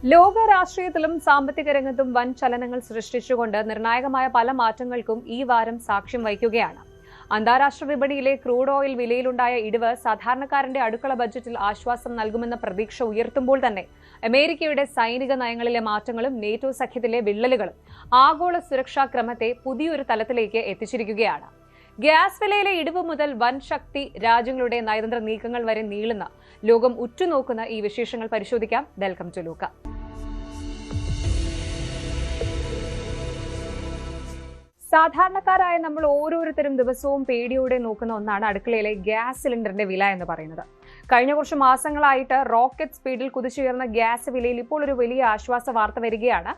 ലോക രാഷ്ട്രീയത്തിലും സാമ്പത്തിക രംഗത്തും വൻ ചലനങ്ങൾ സൃഷ്ടിച്ചുകൊണ്ട് നിർണായകമായ പല മാറ്റങ്ങൾക്കും ഈ വാരം സാക്ഷ്യം വഹിക്കുകയാണ്. അന്താരാഷ്ട്ര വിപണിയിലെ ക്രൂഡ് ഓയിൽ വിലയിലുണ്ടായ ഇടിവ് സാധാരണക്കാരന്റെ അടുക്കള ബജറ്റിൽ ആശ്വാസം നൽകുമെന്ന പ്രതീക്ഷ ഉയർത്തുമ്പോൾ തന്നെ അമേരിക്കയുടെ സൈനിക നയങ്ങളിലെ മാറ്റങ്ങളും നേറ്റോ സഖ്യത്തിലെ വിള്ളലുകളും ആഗോള സുരക്ഷാ ക്രമത്തെ പുതിയൊരു തലത്തിലേക്ക് എത്തിച്ചിരിക്കുകയാണ്. ഗ്യാസ് വിലയിലെ ഇടിവ് മുതൽ വൻ ശക്തി രാജ്യങ്ങളുടെ നയതന്ത്ര നീക്കങ്ങൾ വരെ നീളുന്ന ലോകം ഉറ്റുനോക്കുന്ന ഈ വിശേഷങ്ങൾ പരിശോധിക്കാം. വെൽക്കം ടു ലൂക്ക. സാധാരണക്കാരായ നമ്മൾ ഓരോരുത്തരും ദിവസവും പേടിയോടെ നോക്കുന്ന ഒന്നാണ് അടുക്കളയിലെ ഗ്യാസ് സിലിണ്ടറിന്റെ വില എന്ന് പറയുന്നത്. കഴിഞ്ഞ കുറച്ച് മാസങ്ങളായിട്ട് റോക്കറ്റ് സ്പീഡിൽ കുതിച്ചുയർന്ന ഗ്യാസ് വിലയിൽ ഇപ്പോൾ ഒരു വലിയ ആശ്വാസ വാർത്ത വരികയാണ്.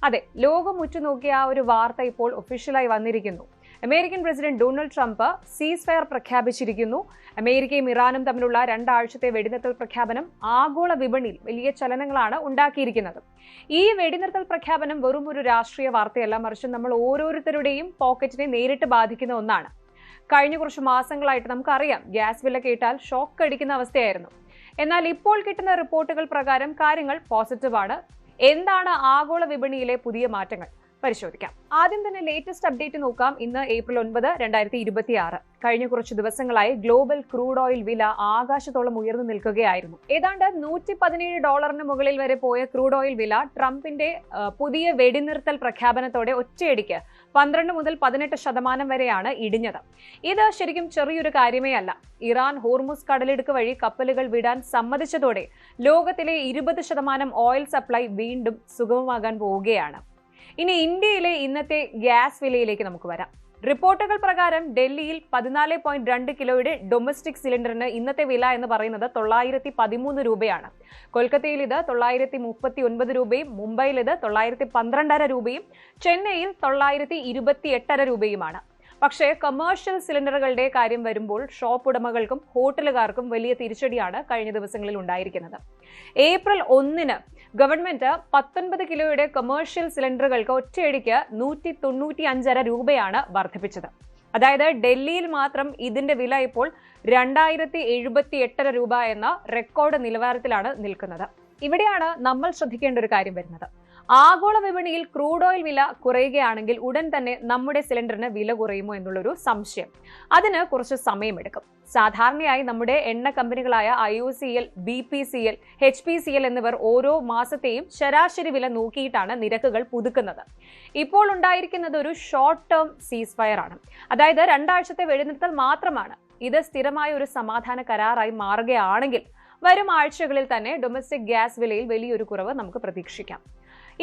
അതെ, ലോകം ഉറ്റുനോക്കിയ ആ ഒരു വാർത്ത ഇപ്പോൾ ഒഫീഷ്യലായി വന്നിരിക്കുന്നു. American president Donald Trump cease fire പ്രഖ്യാപിച്ചിരിക്കുന്നു. അമേരിക്കയും ഇറാനും തമ്മിലുള്ള 2 ആഴ്ചത്തെ വെടിനിർത്തൽ പ്രഖ്യാപനം ആഗോള വിപണിയിൽ വലിയ ചലനങ്ങളാണ് ഉണ്ടാക്കിയിരിക്കുന്നത്. ഈ വെടിനിർത്തൽ പ്രഖ്യാപനം വെറും ഒരു രാഷ്ട്രീയ വാർത്തയല്ല, മറിച്ച് നമ്മൾ ഓരോരുത്തരുടെയും പോക്കറ്റിനെ നേരിട്ട് ബാധിക്കുന്ന ഒന്നാണ്. കഴിഞ്ഞ കുറച്ച് മാസങ്ങളായിട്ട് നമുക്കറിയാം, ഗ്യാസ് വില കേട്ടാൽ ഷോക്ക് അടിക്കുന്ന അവസ്ഥയായിരുന്നു. എന്നാൽ ഇപ്പോൾ കിട്ടുന്ന റിപ്പോർട്ടുകൾ പ്രകാരം കാര്യങ്ങൾ പോസിറ്റീവാണ്. എന്താണ് ആഗോള വിപണിയിലെ പുതിയ മാറ്റങ്ങൾ പരിശോധിക്കാം. ആദ്യം തന്നെ ലേറ്റസ്റ്റ് അപ്ഡേറ്റ് നോക്കാം. ഇന്ന് ഏപ്രിൽ 9, 2026. കഴിഞ്ഞ കുറച്ച് ദിവസങ്ങളായി ഗ്ലോബൽ ക്രൂഡ് ഓയിൽ വില ആകാശത്തോളം ഉയർന്നു നിൽക്കുകയായിരുന്നു. ഏതാണ്ട് $117 മുകളിൽ വരെ പോയ ക്രൂഡ് ഓയിൽ വില ട്രംപിന്റെ പുതിയ വെടിനിർത്തൽ പ്രഖ്യാപനത്തോടെ ഒറ്റയടിക്ക് 12 മുതൽ 18% വരെയാണ് ഇടിഞ്ഞത്. ഇത് ശരിക്കും ചെറിയൊരു കാര്യമേ അല്ല. ഇറാൻ ഹോർമുസ് കടലിടുക്ക് വഴി കപ്പലുകൾ വിടാൻ സമ്മതിച്ചതോടെ ലോകത്തിലെ 20% ഓയിൽ സപ്ലൈ വീണ്ടും സുഗമമാകാൻ പോവുകയാണ്. ഇനി ഇന്ത്യയിലെ ഇന്നത്തെ ഗ്യാസ് വിലയിലേക്ക് നമുക്ക് വരാം. റിപ്പോർട്ടുകൾ പ്രകാരം ഡൽഹിയിൽ 14.2 കിലോയുടെ ഡൊമസ്റ്റിക് സിലിണ്ടറിന് ഇന്നത്തെ വില എന്ന് പറയുന്നത് 913 രൂപയാണ്. കൊൽക്കത്തയിൽ ഇത് 939 രൂപയും, മുംബൈയിൽ ഇത് 912 രൂപയും, ചെന്നൈയിൽ 928 രൂപയുമാണ്. പക്ഷേ കമേഴ്ഷ്യൽ സിലിണ്ടറുകളുടെ കാര്യം വരുമ്പോൾ ഷോപ്പ് ഉടമകൾക്കും ഹോട്ടലുകാർക്കും വലിയ തിരിച്ചടിയാണ് കഴിഞ്ഞ ദിവസങ്ങളിൽ ഉണ്ടായിരിക്കുന്നത്. ഏപ്രിൽ 1 ഗവൺമെന്റ് 19 കിലോയുടെ കമേഴ്ഷ്യൽ സിലിണ്ടറുകൾക്ക് ഒറ്റയടിക്ക് 195 രൂപയാണ് വർദ്ധിപ്പിച്ചത്. അതായത് ഡൽഹിയിൽ മാത്രം ഇതിന്റെ വില ഇപ്പോൾ 2078 രൂപ എന്ന റെക്കോർഡ് നിലവാരത്തിലാണ് നിൽക്കുന്നത്. ഇവിടെയാണ് നമ്മൾ ശ്രദ്ധിക്കേണ്ട ഒരു കാര്യം വരുന്നത്. ആഗോള വിപണിയിൽ ക്രൂഡ് ഓയിൽ വില കുറയുകയാണെങ്കിൽ ഉടൻ തന്നെ നമ്മുടെ സിലിണ്ടറിന് വില കുറയുമോ എന്നുള്ളൊരു സംശയം. അതിന് കുറച്ച് സമയമെടുക്കും. സാധാരണയായി നമ്മുടെ എണ്ണ കമ്പനികളായ IOCL, BPCL, HPCL എന്നിവർ ഓരോ മാസത്തെയും ശരാശരി വില നോക്കിയിട്ടാണ് നിരക്കുകൾ പുതുക്കുന്നത്. ഇപ്പോൾ ഉണ്ടായിരിക്കുന്നത് ഒരു ഷോർട്ട് ടേം സീസ് ഫയർ ആണ്. അതായത് 2 ആഴ്ചത്തെ വെടിനിർത്തൽ മാത്രമാണ്. ഇത് സ്ഥിരമായ ഒരു സമാധാന കരാറായി മാറുകയാണെങ്കിൽ വരും ആഴ്ചകളിൽ തന്നെ ഡൊമസ്റ്റിക് ഗ്യാസ് വിലയിൽ വലിയൊരു കുറവ് നമുക്ക് പ്രതീക്ഷിക്കാം.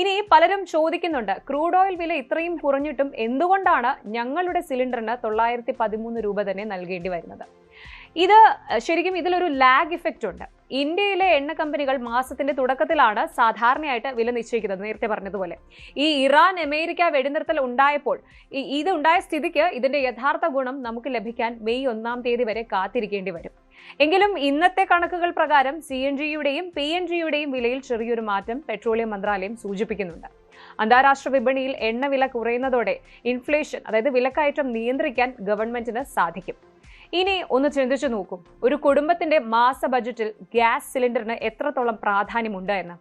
ഇനി പലരും ചോദിക്കുന്നുണ്ട്, ക്രൂഡ് ഓയിൽ വില ഇത്രയും കുറഞ്ഞിട്ടും എന്തുകൊണ്ടാണ് ഞങ്ങളുടെ സിലിണ്ടറിന് 913 രൂപ തന്നെ നൽകേണ്ടി വരുന്നത്? ഇത് ശരിക്കും ഇതിലൊരു ലാഗ് ഇഫക്റ്റ് ഉണ്ട്. ഇന്ത്യയിലെ എണ്ണ കമ്പനികൾ മാസത്തിന്റെ തുടക്കത്തിലാണ് സാധാരണയായിട്ട് വില നിശ്ചയിക്കുന്നത്. നേരത്തെ പറഞ്ഞതുപോലെ ഈ ഇറാൻ അമേരിക്ക വെടിനിർത്തൽ ഉണ്ടായപ്പോൾ ഇത് ഉണ്ടായ സ്ഥിതിക്ക് ഇതിന്റെ യഥാർത്ഥ ഗുണം നമുക്ക് ലഭിക്കാൻ മെയ് 1 വരെ കാത്തിരിക്കേണ്ടി വരും. എങ്കിലും ഇന്നത്തെ കണക്കുകൾ പ്രകാരം CNGയുടെയും PNGയുടെയും വിലയിൽ ചെറിയൊരു മാറ്റം പെട്രോളിയം മന്ത്രാലയം സൂചിപ്പിക്കുന്നുണ്ട്. അന്താരാഷ്ട്ര വിപണിയിൽ എണ്ണ വില കുറയുന്നതോടെ ഇൻഫ്ലേഷൻ, അതായത് വിലക്കയറ്റം നിയന്ത്രിക്കാൻ ഗവൺമെന്റിന് സാധിക്കും. ഇനി ഒന്ന് ചിന്തിച്ചു നോക്കും, ഒരു കുടുംബത്തിന്റെ മാസ ബജറ്റിൽ ഗ്യാസ് സിലിണ്ടറിന് എത്രത്തോളം പ്രാധാന്യമുണ്ട് എന്ന്.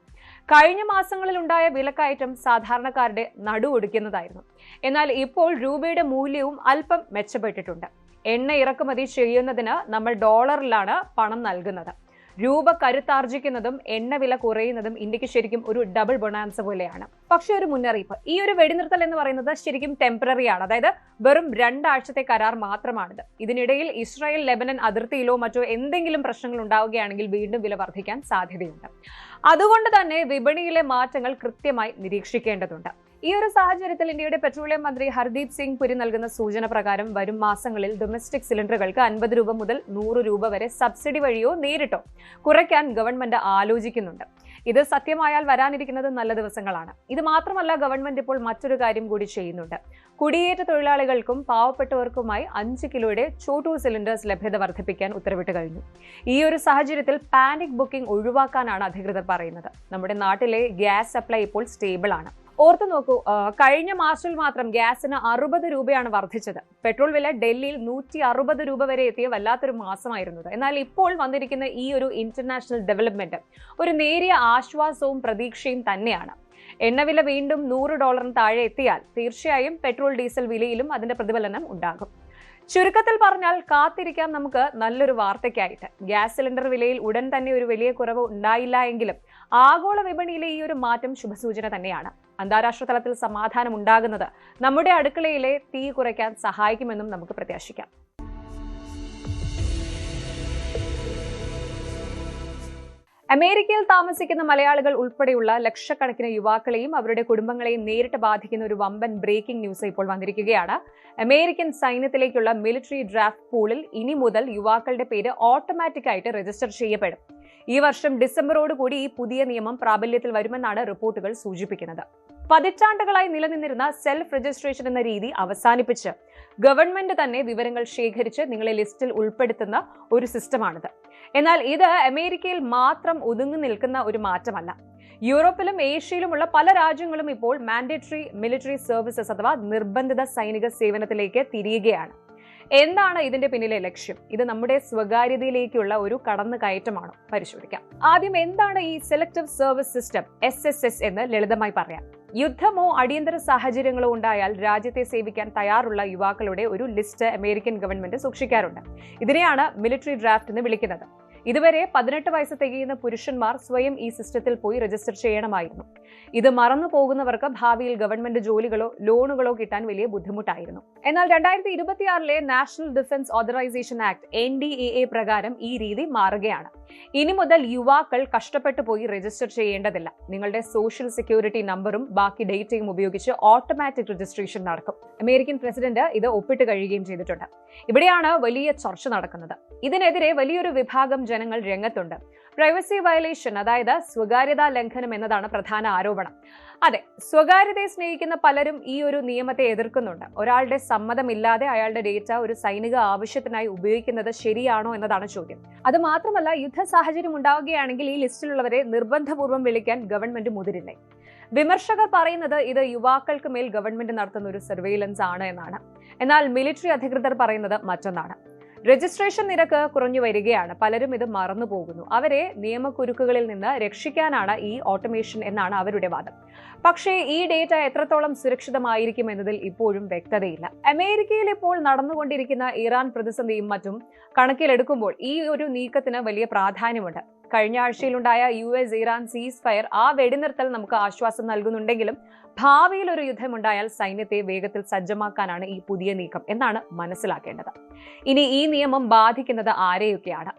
കഴിഞ്ഞ മാസങ്ങളിൽ ഉണ്ടായ വിലക്കയറ്റം സാധാരണക്കാരുടെ നടുവൊടിക്കുന്നതായിരുന്നു. എന്നാൽ ഇപ്പോൾ രൂപയുടെ മൂല്യവും അല്പം മെച്ചപ്പെട്ടിട്ടുണ്ട്. എണ്ണ ഇറക്കുമതി ചെയ്യുന്നതിന് നമ്മൾ ഡോളറിലാണ് പണം നൽകുന്നത്. രൂപ കരുത്താർജിക്കുന്നതും എണ്ണ വില കുറയുന്നതും ഇന്ത്യക്ക് ശരിക്കും ഒരു ഡബിൾ ബൊണാൻസ പോലെയാണ്. പക്ഷെ ഒരു മുന്നറിയിപ്പ്, ഈ ഒരു വെടിനിർത്തൽ എന്ന് പറയുന്നത് ശരിക്കും ടെമ്പററി ആണ്. അതായത് വെറും 2 ആഴ്ചത്തെ കരാർ മാത്രമാണിത്. ഇതിനിടയിൽ ഇസ്രായേൽ ലെബനൻ അതിർത്തിയിലോ മറ്റോ എന്തെങ്കിലും പ്രശ്നങ്ങൾ ഉണ്ടാവുകയാണെങ്കിൽ വീണ്ടും വില വർദ്ധിക്കാൻ സാധ്യതയുണ്ട്. അതുകൊണ്ട് തന്നെ വിപണിയിലെ മാറ്റങ്ങൾ കൃത്യമായി നിരീക്ഷിക്കേണ്ടതുണ്ട്. ഈ ഒരു സാഹചര്യത്തിൽ ഇന്ത്യയുടെ പെട്രോളിയം മന്ത്രി ഹർദീപ് സിംഗ് പുരി നൽകുന്ന സൂചന പ്രകാരം വരും മാസങ്ങളിൽ ഡൊമസ്റ്റിക് സിലിണ്ടറുകൾക്ക് 50 രൂപ മുതൽ 100 രൂപ വരെ സബ്സിഡി വഴിയോ നേരിട്ടോ കുറയ്ക്കാൻ ഗവൺമെന്റ് ആലോചിക്കുന്നുണ്ട്. ഇത് സത്യമായാൽ വരാനിരിക്കുന്നത് നല്ല ദിവസങ്ങളാണ്. ഇത് മാത്രമല്ല, ഗവൺമെന്റ് ഇപ്പോൾ മറ്റൊരു കാര്യം കൂടി ചെയ്യുന്നുണ്ട്. കുടിയേറ്റ തൊഴിലാളികൾക്കും പാവപ്പെട്ടവർക്കുമായി 5 കിലോയുടെ ചോട്ടു സിലിണ്ടേഴ്സ് ലഭ്യത വർദ്ധിപ്പിക്കാൻ ഉത്തരവിട്ട് കഴിഞ്ഞു. ഈ ഒരു സാഹചര്യത്തിൽ പാനിക് ബുക്കിംഗ് ഒഴിവാക്കാനാണ് അധികൃതർ പറയുന്നത്. നമ്മുടെ നാട്ടിലെ ഗ്യാസ് സപ്ലൈ ഇപ്പോൾ സ്റ്റേബിൾ ആണ്. ഓർത്തു നോക്കൂ, കഴിഞ്ഞ മാർച്ചിൽ മാത്രം ഗ്യാസിന് 60 രൂപയാണ് വർദ്ധിച്ചത്. പെട്രോൾ വില ഡൽഹിയിൽ 160 രൂപ വരെ എത്തിയ വല്ലാത്തൊരു മാസമായിരുന്നത്. എന്നാൽ ഇപ്പോൾ വന്നിരിക്കുന്ന ഈ ഒരു ഇന്റർനാഷണൽ ഡെവലപ്മെന്റ് ഒരു നേരിയ ആശ്വാസവും പ്രതീക്ഷയും തന്നെയാണ്. എണ്ണവില വീണ്ടും $100 താഴെ എത്തിയാൽ തീർച്ചയായും പെട്രോൾ ഡീസൽ വിലയിലും അതിന്റെ പ്രതിഫലനം ഉണ്ടാകും. ചുരുക്കത്തിൽ പറഞ്ഞാൽ കാത്തിരിക്കാം നമുക്ക് നല്ലൊരു വാർത്തയ്ക്കായിട്ട്. ഗ്യാസ് സിലിണ്ടർ വിലയിൽ ഉടൻ തന്നെ ഒരു വലിയ കുറവ് ഉണ്ടായില്ല എങ്കിലും ആഗോള വിപണിയിലെ ഈ ഒരു മാറ്റം ശുഭസൂചന തന്നെയാണ്. അന്താരാഷ്ട്ര തലത്തിൽ സമാധാനം ഉണ്ടാകുന്നത് നമ്മുടെ അടുക്കളയിലെ തീ കുറയ്ക്കാൻ സഹായിക്കുമെന്നും നമുക്ക് പ്രത്യാശിക്കാം. അമേരിക്കയിൽ താമസിക്കുന്ന മലയാളികൾ ഉൾപ്പെടെയുള്ള ലക്ഷക്കണക്കിന് യുവാക്കളെയും അവരുടെ കുടുംബങ്ങളെയും നേരിട്ട് ബാധിക്കുന്ന ഒരു വമ്പൻ ബ്രേക്കിംഗ് ന്യൂസ് ഇപ്പോൾ വന്നിരിക്കുകയാണ്. അമേരിക്കൻ സൈന്യത്തിലേക്കുള്ള മിലിറ്ററി ഡ്രാഫ്റ്റ് പൂളിൽ ഇനി മുതൽ യുവാക്കളുടെ പേര് ഓട്ടോമാറ്റിക്കായിട്ട് രജിസ്റ്റർ ചെയ്യപ്പെടും. ഈ വർഷം ഡിസംബറോടുകൂടി ഈ പുതിയ നിയമം പ്രാബല്യത്തിൽ വരുമെന്നാണ് റിപ്പോർട്ടുകൾ സൂചിപ്പിക്കുന്നത്. പതിറ്റാണ്ടുകളായി നിലനിന്നിരുന്ന സെൽഫ് രജിസ്ട്രേഷൻ എന്ന രീതി അവസാനിപ്പിച്ച് ഗവൺമെന്റ് തന്നെ വിവരങ്ങൾ ശേഖരിച്ച് നിങ്ങളെ ലിസ്റ്റിൽ ഉൾപ്പെടുത്തുന്ന ഒരു സിസ്റ്റമാണിത്. എന്നാൽ ഇത് അമേരിക്കയിൽ മാത്രം ഒതുങ്ങി നിൽക്കുന്ന ഒരു മാറ്റമല്ല. യൂറോപ്പിലും ഏഷ്യയിലുമുള്ള പല രാജ്യങ്ങളും ഇപ്പോൾ മാൻഡേറ്ററി മിലിറ്ററി സർവീസസ് അഥവാ നിർബന്ധിത സൈനിക സേവനത്തിലേക്ക് തിരിയുകയാണ്. എന്താണ് ഇതിന്റെ പിന്നിലെ ലക്ഷ്യം? ഇത് നമ്മുടെ സ്വകാര്യതയിലേക്കുള്ള ഒരു കടന്നുകയറ്റമാണോ? പരിശോധിക്കാം. ആദ്യം എന്താണ് ഈ സെലക്ടീവ് സർവീസ് സിസ്റ്റം, SSS എന്ന് ലളിതമായി പറയാം. യുദ്ധമോ അടിയന്തര സാഹചര്യങ്ങളോ ഉണ്ടായാൽ രാജ്യത്തെ സേവിക്കാൻ തയ്യാറുള്ള യുവാക്കളുടെ ഒരു ലിസ്റ്റ് അമേരിക്കൻ ഗവൺമെന്റ് സൂക്ഷിക്കാറുണ്ട്. ഇതിനെയാണ് മിലിറ്ററി ഡ്രാഫ്റ്റ് എന്ന് വിളിക്കുന്നത്. ഇതുവരെ 18 വയസ്സ് തികയുന്ന പുരുഷന്മാർ സ്വയം ഈ സിസ്റ്റത്തിൽ പോയി രജിസ്റ്റർ ചെയ്യണമായിരുന്നു. ഇത് മറന്നു പോകുന്നവർക്ക് ഭാവിയിൽ ഗവൺമെന്റ് ജോലികളോ ലോണുകളോ കിട്ടാൻ വലിയ ബുദ്ധിമുട്ടായിരുന്നു. എന്നാൽ 2026 national defence authorisation act NDAA പ്രകാരം ഈ രീതി മാറുകയാണ്. ഇനി മുതൽ യുവാക്കൾ കഷ്ടപ്പെട്ടു പോയി രജിസ്റ്റർ ചെയ്യേണ്ടതില്ല. നിങ്ങളുടെ സോഷ്യൽ സെക്യൂരിറ്റി നമ്പറും ബാക്കി ഡേറ്റയും ഉപയോഗിച്ച് ഓട്ടോമാറ്റിക് രജിസ്ട്രേഷൻ നടക്കും. അമേരിക്കൻ പ്രസിഡന്റ് ഇത് ഒപ്പിട്ട് കഴിയുകയും ചെയ്തിട്ടുണ്ട്. ഇവിടെയാണ് വലിയ ചർച്ച നടക്കുന്നത്. ഇതിനെതിരെ വലിയൊരു വിഭാഗം ജനങ്ങൾ രംഗത്തുണ്ട്. പ്രൈവസി വയലേഷൻ, അതായത് സ്വകാര്യതാ ലംഘനം എന്നതാണ് പ്രധാന ആരോപണം. അതെ, സ്വകാര്യതയെ സ്നേഹിക്കുന്ന പലരും ഈ ഒരു നിയമത്തെ എതിർക്കുന്നുണ്ട്. ഒരാളുടെ സമ്മതമില്ലാതെ അയാളുടെ ഡേറ്റ ഒരു സൈനിക ആവശ്യത്തിനായി ഉപയോഗിക്കുന്നത് ശരിയാണോ എന്നതാണ് ചോദ്യം. അത് മാത്രമല്ല, യുദ്ധ സാഹചര്യം ഉണ്ടാവുകയാണെങ്കിൽ ഈ ലിസ്റ്റിലുള്ളവരെ നിർബന്ധപൂർവ്വം വിളിക്കാൻ ഗവൺമെന്റ് മുതിരില്ലേ? വിമർശകർ പറയുന്നത് ഇത് യുവാക്കൾക്ക് മേൽ ഗവൺമെന്റ് നടത്തുന്ന ഒരു സർവെയിലൻസ് ആണ് എന്നാണ്. എന്നാൽ മിലിറ്ററി അധികൃതർ പറയുന്നത് മറ്റൊന്നാണ്. രജിസ്ട്രേഷൻ നിരക്ക് കുറഞ്ഞു വരികയാണ്. പലരും ഇത് മറന്നു പോകുന്നു. അവരെ നിയമക്കുരുക്കുകളിൽ നിന്ന് രക്ഷിക്കാനാണ് ഈ ഓട്ടോമേഷൻ എന്നാണ് അവരുടെ വാദം. പക്ഷേ ഈ ഡേറ്റ എത്രത്തോളം സുരക്ഷിതമായിരിക്കും എന്നതിൽ ഇപ്പോഴും വ്യക്തതയില്ല. അമേരിക്കയിൽ ഇപ്പോൾ നടന്നുകൊണ്ടിരിക്കുന്ന ഇറാൻ പ്രതിസന്ധിയും മറ്റും കണക്കിലെടുക്കുമ്പോൾ ഈ ഒരു നീക്കത്തിന് വലിയ പ്രാധാന്യമുണ്ട്. കഴിഞ്ഞ ആഴ്ചയിലുണ്ടായ US ഇറാൻ സീസ് ഫയർ, ആ വെടിനിർത്തൽ നമുക്ക് ആശ്വാസം നൽകുന്നുണ്ടെങ്കിലും ഭാവിയിൽ ഒരു യുദ്ധമുണ്ടായാൽ സൈന്യത്തെ വേഗത്തിൽ സജ്ജമാക്കാനാണ് ഈ പുതിയ നീക്കം എന്നാണ് മനസ്സിലാക്കേണ്ടത്. ഇനി ഈ നിയമം ബാധിക്കുന്നത് ആരെയൊക്കെയാണ്?